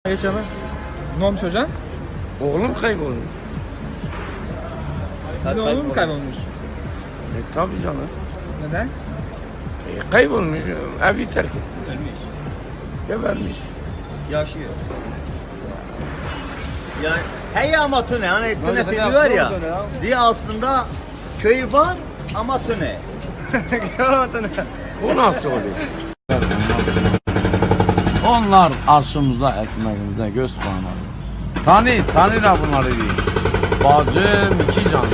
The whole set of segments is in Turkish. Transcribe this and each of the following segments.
Geç abi. Ne olmuş hocam? Oğlum kaybolmuş. Sizin oğlun mu kaybolmuş? Tabii canım. Neden? Kaybolmuş. Evi terk etmiş. Ölmüş. Gebermiş. Yaşıyor. Yani hey ama tüne hani tüne filmi var ya. Diye aslında köyü var ama tüne. O nasıl oluyor? Onlar aşımıza, ekmeğimize göz koymalı. Tanı da bunları değil. Bacım iki canlı.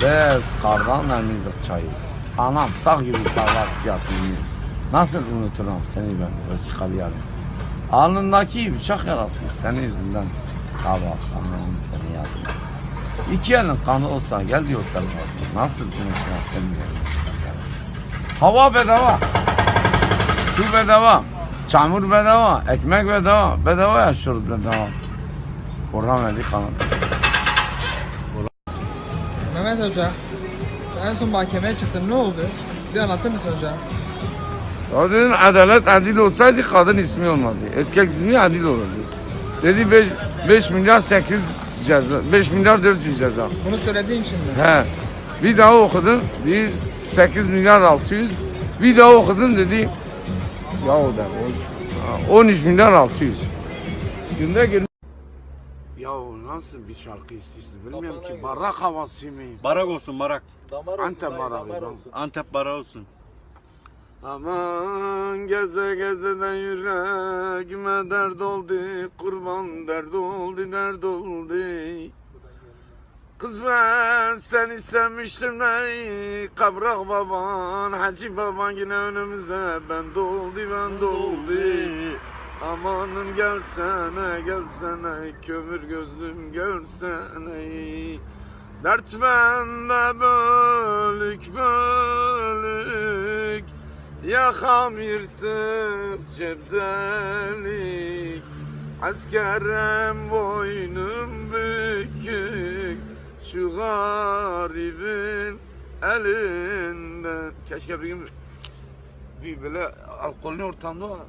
Bez kardan emizdik çayı. Anam sağ gibi sağlar siyatını. Nasıl unuturum seni ben vesikalı yarım. Alnındaki bıçak yarası senin yüzünden. Tabak anam seni yardım. İki elin kanı olsa gel diyor tarafa. Nasıl unuturum seni ben vesikalı yarım. Hava bedava. Su bedava. Çamur bedava, ekmek bedava, bedava yaşıyoruz bedava. Orhan Veli kanal. Mehmet Hoca, sen en son mahkemeye çıktın, ne oldu? Bir anlatır mısın hocam? Ya dedim adalet adil olsaydı kadın ismi olmadı. Erkek ismi adil olurdu. Dedi 5 milyar 800 ceza, 5 milyar 400 ceza. Bunu söylediğin için mi? He. Bir daha okudum, bir 8 milyar 600. Bir daha okudum dedi. Ya o da 13 milyar 600. Günde gün. Ya nasıl bir şarkı istiyorsun bilmiyorum ki. Barak havası mı? Barak olsun barak. Antep barağı. Antep barak olsun. Aman geze geze de yüreğime dert oldu. Kurban dert oldu dert oldu. Kız ben seni istemiştim de kabrak baban Hacı baban yine önümüze ben doldu Amanım gelsene gelsene kömür gözlüm gelsene Dert bende bölük bölük Yakam yırtık cebdelik Askerem boynum bükük Şu garibin elinden. Keşke bir gün bir böyle alkollü ortamda var.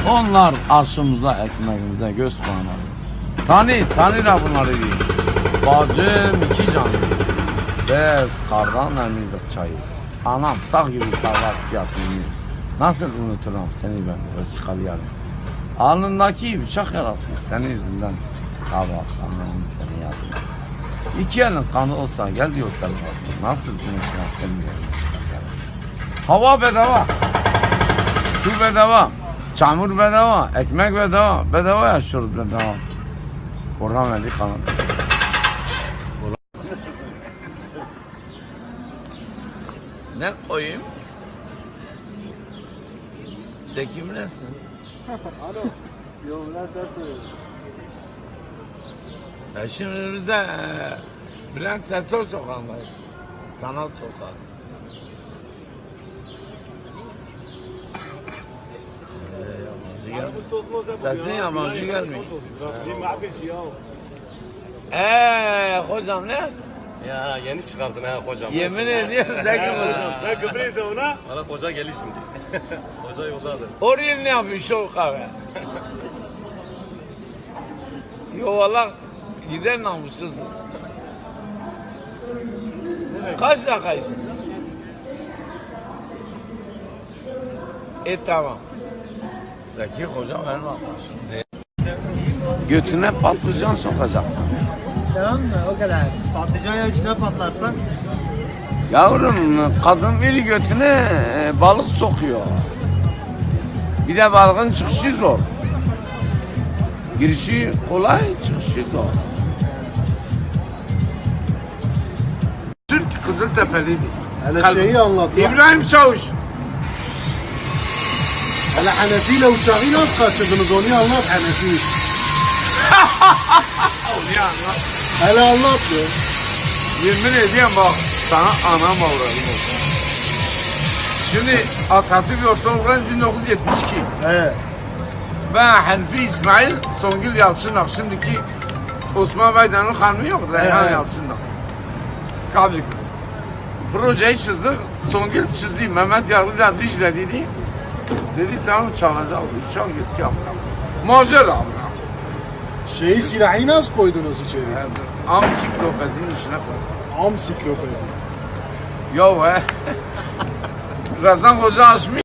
Onlar aşımıza, ekmeğimize göz koymalı. Tanı da bunları değil. Bacım iki canlı. Bez kardan emizdik çayı. Anam sağ gibi sağlar siyatını. Nasıl unuturum seni ben vesikalı yarım. Alnındaki bıçak yarası senin yüzünden. Tabak anam seni yardım. İki elin kanı olsa gel diyor tarafa. Nasıl unuturum seni ben vesikalı yarım. Hava bedava. Su bedava. Çamur bedava. Ekmek bedava. Bedava yaşıyoruz bedava. Orhan Veli kanal. Ne koyayım? Zeki mi nesin? Alo. Yo ne dersin? Şimdi biz de Bülent Sertol sokağındayız. Sanat sokağı. Sesin yabancı gelmiyor. Hocam ne yapsın? Ya yeni çıkardın ha hocam. Yemin ediyorum Zeki hocam. Sen köpeğiyse ona. Bana hoca gelir şimdi. Hoca yoldadır. Oraya ne yapıyor şu kahve? Yo valla gider namussuz. Kaç dakikayız? Tamam. Zeki hocam benim arkadaşım. Götüne patlıcan sokacaksın. Tamam mı? O kadar. Patlıcan ya içine patlarsan. Yavrum kadın biri götüne balık sokuyor. Bir de balığın çıkışı zor. Girişi kolay, çıkışı zor. Türk Kızıltepe'liydi. Hele şeyi anlat. İbrahim Çavuş. Hele Hanefi ile uçağı nasıl kaçırdınız onu anlat Hanefi. Onu anlat. Hele anlat ya. Yemin ediyorum bak sana anam avradım olsun. Şimdi Atatürk Ortaokulu 1972. He. Ben Hanfi İsmail, Songül Yalçın'la şimdiki Osman Baydan'ın hanımı yok, Reyhan Evet. Yalçın'la. Kaldık. Projeyi çizdik, Songül çizdi, Mehmet Yargı'yla Dicle dedi. Dedi tamam çalacak. Uçak gitti amına. Macera amına. Şeyi silahı nasıl koydunuz içeri? Ansiklopedinin içine koy. Ansiklopedi. Ya he. Birazdan koca açmış.